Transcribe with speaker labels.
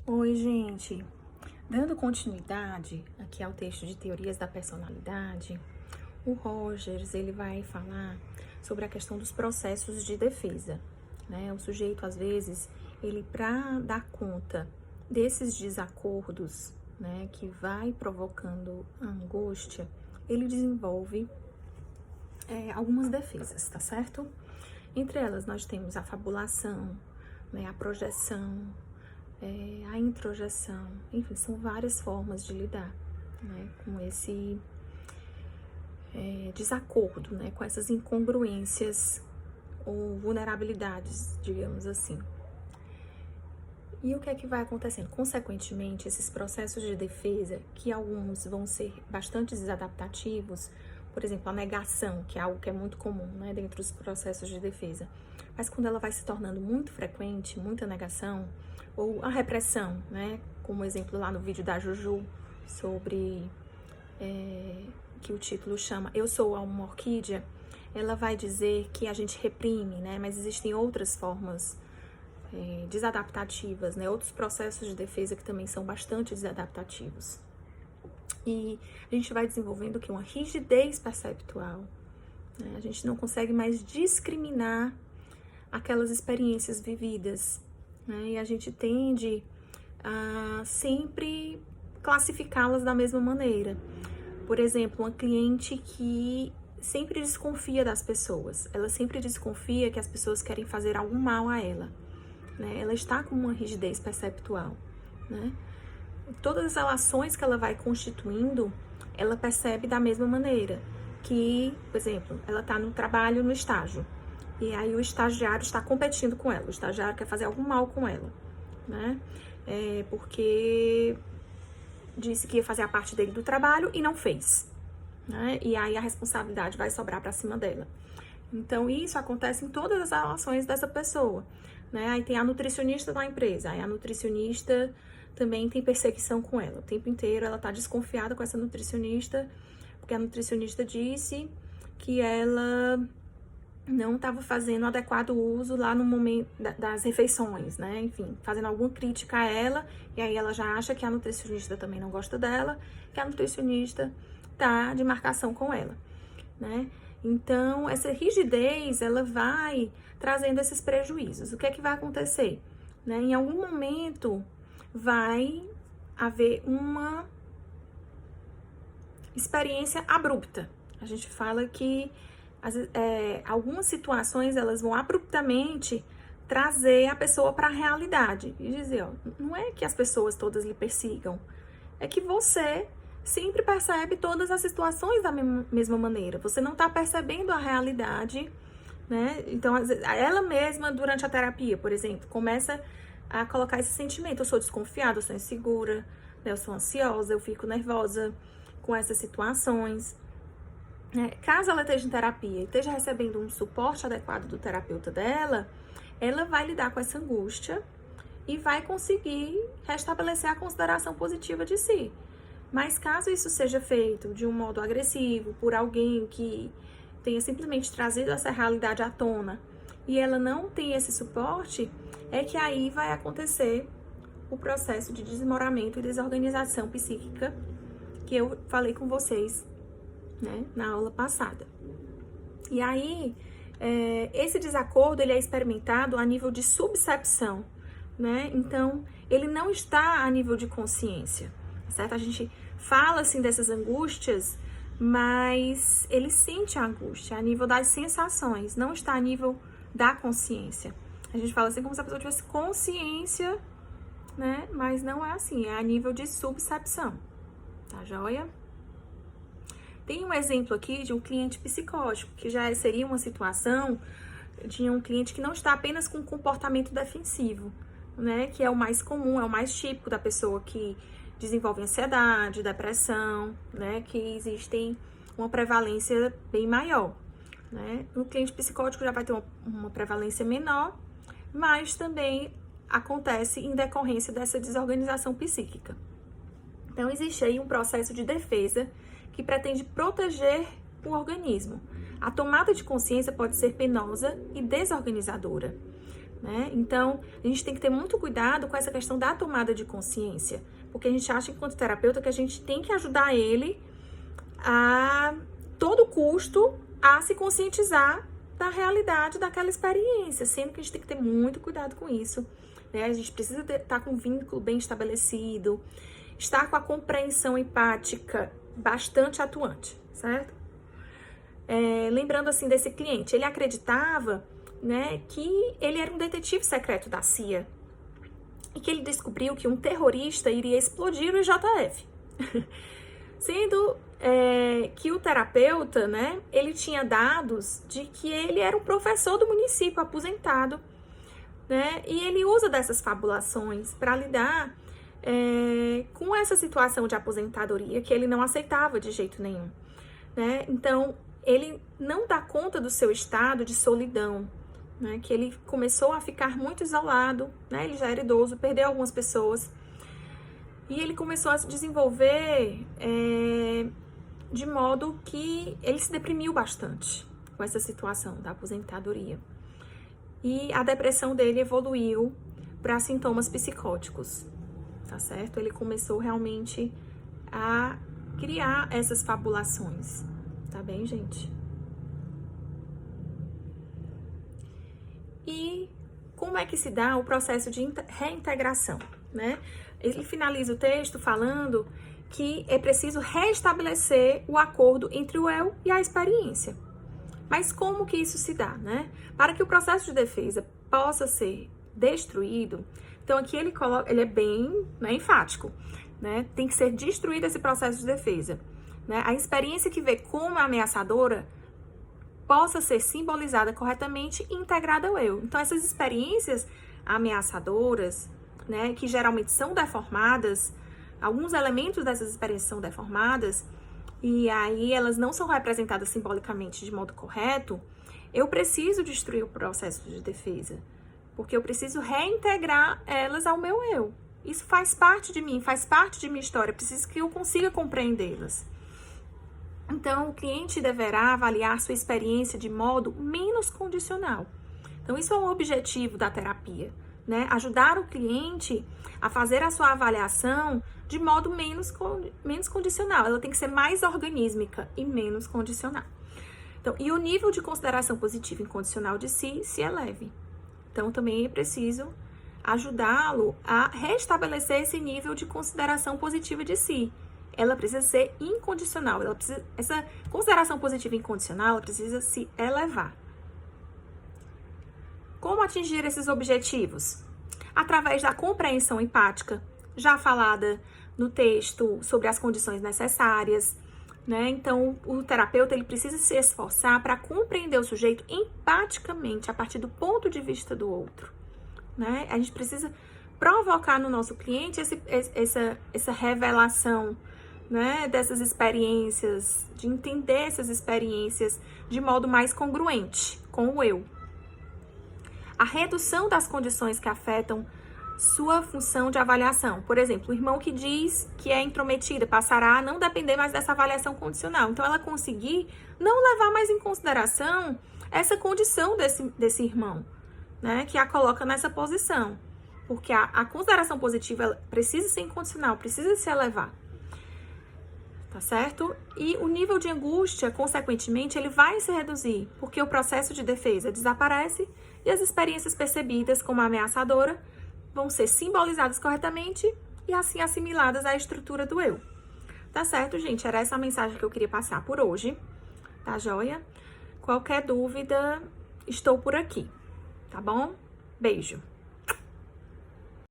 Speaker 1: Oi, gente. Dando continuidade aqui ao texto de Teorias da Personalidade, o Rogers, ele vai falar sobre a questão dos processos de defesa, né? O sujeito, às vezes, ele para dar conta desses desacordos, né, que vai provocando angústia, ele desenvolve algumas defesas, tá certo? Entre elas, nós temos a fabulação, né, a projeção, a introjeção, enfim, são várias formas de lidar, né, com esse desacordo, né, com essas incongruências ou vulnerabilidades, digamos assim. E o que é que vai acontecendo? Consequentemente, esses processos de defesa, que alguns vão ser bastante desadaptativos, por exemplo, a negação, que é algo que é muito comum, né, dentro dos processos de defesa, mas quando ela vai se tornando muito frequente, muita negação, ou a repressão, né, como exemplo lá no vídeo da Juju, sobre, que o título chama Eu Sou uma Orquídea, ela vai dizer que a gente reprime, né, mas existem outras formas desadaptativas, né, outros processos de defesa que também são bastante desadaptativos. E a gente vai desenvolvendo que uma rigidez perceptual, né, a gente não consegue mais discriminar aquelas experiências vividas, né, e a gente tende a sempre classificá-las da mesma maneira. Por exemplo, uma cliente que sempre desconfia das pessoas, ela sempre desconfia que as pessoas querem fazer algum mal a ela, né? Ela está com uma rigidez perceptual, né? Todas as relações que ela vai constituindo, ela percebe da mesma maneira. Que, por exemplo, ela está no trabalho, no estágio, e aí o estagiário está competindo com ela, o estagiário quer fazer algum mal com ela, né? Porque disse que ia fazer a parte dele do trabalho e não fez, né? E aí a responsabilidade vai sobrar para cima dela. Então, isso acontece em todas as relações dessa pessoa, né? Aí tem a nutricionista da empresa, aí a nutricionista também tem perseguição com ela. O tempo inteiro ela tá desconfiada com essa nutricionista, porque a nutricionista disse que ela não estava fazendo adequado uso lá no momento das refeições, né? Enfim, fazendo alguma crítica a ela, e aí ela já acha que a nutricionista também não gosta dela, que a nutricionista tá de marcação com ela, né? Então, essa rigidez, ela vai trazendo esses prejuízos. O que é que vai acontecer? Né? Em algum momento, vai haver uma experiência abrupta. A gente fala que algumas situações, elas vão abruptamente trazer a pessoa para a realidade. E dizer, ó, não é que as pessoas todas lhe persigam, é que você sempre percebe todas as situações da mesma maneira. Você não está percebendo a realidade, né? Então, ela mesma, durante a terapia, por exemplo, começa a colocar esse sentimento. Eu sou desconfiada, eu sou insegura, né? Eu sou ansiosa, eu fico nervosa com essas situações. Né? Caso ela esteja em terapia e esteja recebendo um suporte adequado do terapeuta dela, ela vai lidar com essa angústia e vai conseguir restabelecer a consideração positiva de si. Mas caso isso seja feito de um modo agressivo, por alguém que tenha simplesmente trazido essa realidade à tona, e ela não tem esse suporte, é que aí vai acontecer o processo de desmoronamento e desorganização psíquica que eu falei com vocês, né, na aula passada. E aí, esse desacordo, ele é experimentado a nível de subcepção, né? Então, ele não está a nível de consciência, certo? A gente fala, assim, dessas angústias, mas ele sente a angústia a nível das sensações, não está a nível da consciência. A gente fala assim como se a pessoa tivesse consciência, né? Mas não é assim, é a nível de subcepção, tá joia? Tem um exemplo aqui de um cliente psicótico, que já seria uma situação de um cliente que não está apenas com comportamento defensivo, né? Que é o mais comum, é o mais típico da pessoa que desenvolve ansiedade, depressão, né? Que existem uma prevalência bem maior, né? O cliente psicótico já vai ter uma prevalência menor, mas também acontece em decorrência dessa desorganização psíquica. Então, existe aí um processo de defesa que pretende proteger o organismo. A tomada de consciência pode ser penosa e desorganizadora, né? Então, a gente tem que ter muito cuidado com essa questão da tomada de consciência, porque a gente acha, enquanto terapeuta, que a gente tem que ajudar ele a todo custo a se conscientizar da realidade daquela experiência, sendo que a gente tem que ter muito cuidado com isso, né? A gente precisa estar com um vínculo bem estabelecido, estar com a compreensão empática bastante atuante, certo? Lembrando assim desse cliente, ele acreditava, né, que ele era um detetive secreto da CIA e que ele descobriu que um terrorista iria explodir o IJF. Sendo que o terapeuta, né, ele tinha dados de que ele era um professor do município aposentado, né, e ele usa dessas fabulações para lidar com essa situação de aposentadoria que ele não aceitava de jeito nenhum, né? Então, ele não dá conta do seu estado de solidão, né, que ele começou a ficar muito isolado, né, ele já era idoso, perdeu algumas pessoas, e ele começou a se desenvolver de modo que ele se deprimiu bastante com essa situação da aposentadoria. E a depressão dele evoluiu para sintomas psicóticos, tá certo? Ele começou realmente a criar essas fabulações, tá bem, gente? E como é que se dá o processo de reintegração, né? Ele finaliza o texto falando que é preciso restabelecer o acordo entre o eu e a experiência. Mas como que isso se dá, né? Para que o processo de defesa possa ser destruído, então aqui ele é bem, né, enfático, né? Tem que ser destruído esse processo de defesa, né? A experiência que vê como ameaçadora possa ser simbolizada corretamente e integrada ao eu. Então, essas experiências ameaçadoras, né, que geralmente são deformadas, alguns elementos dessas experiências são deformadas, e aí elas não são representadas simbolicamente de modo correto, eu preciso destruir o processo de defesa, porque eu preciso reintegrar elas ao meu eu. Isso faz parte de mim, faz parte de minha história, preciso que eu consiga compreendê-las. Então, o cliente deverá avaliar sua experiência de modo menos condicional. Então, isso é um objetivo da terapia, né? Ajudar o cliente a fazer a sua avaliação de modo menos condicional. Ela tem que ser mais organísmica e menos condicional. Então, e o nível de consideração positiva incondicional de si se eleve. Então, também é preciso ajudá-lo a restabelecer esse nível de consideração positiva de si. Ela precisa ser incondicional. Essa consideração positiva incondicional, ela precisa se elevar. Como atingir esses objetivos? Através da compreensão empática, já falada no texto sobre as condições necessárias, né? Então, o terapeuta ele precisa se esforçar para compreender o sujeito empaticamente, a partir do ponto de vista do outro, né? A gente precisa provocar no nosso cliente essa revelação, né, dessas experiências, de entender essas experiências de modo mais congruente com o eu. A redução das condições que afetam sua função de avaliação. Por exemplo, o irmão que diz que é intrometida passará a não depender mais dessa avaliação condicional. Então, ela conseguir não levar mais em consideração essa condição desse irmão, né, que a coloca nessa posição. Porque a consideração positiva ela precisa ser incondicional, precisa se elevar. Tá certo? E o nível de angústia, consequentemente, ele vai se reduzir, porque o processo de defesa desaparece e as experiências percebidas como ameaçadora vão ser simbolizadas corretamente e assim assimiladas à estrutura do eu. Tá certo, gente? Era essa a mensagem que eu queria passar por hoje, tá joia? Qualquer dúvida, estou por aqui, tá bom? Beijo!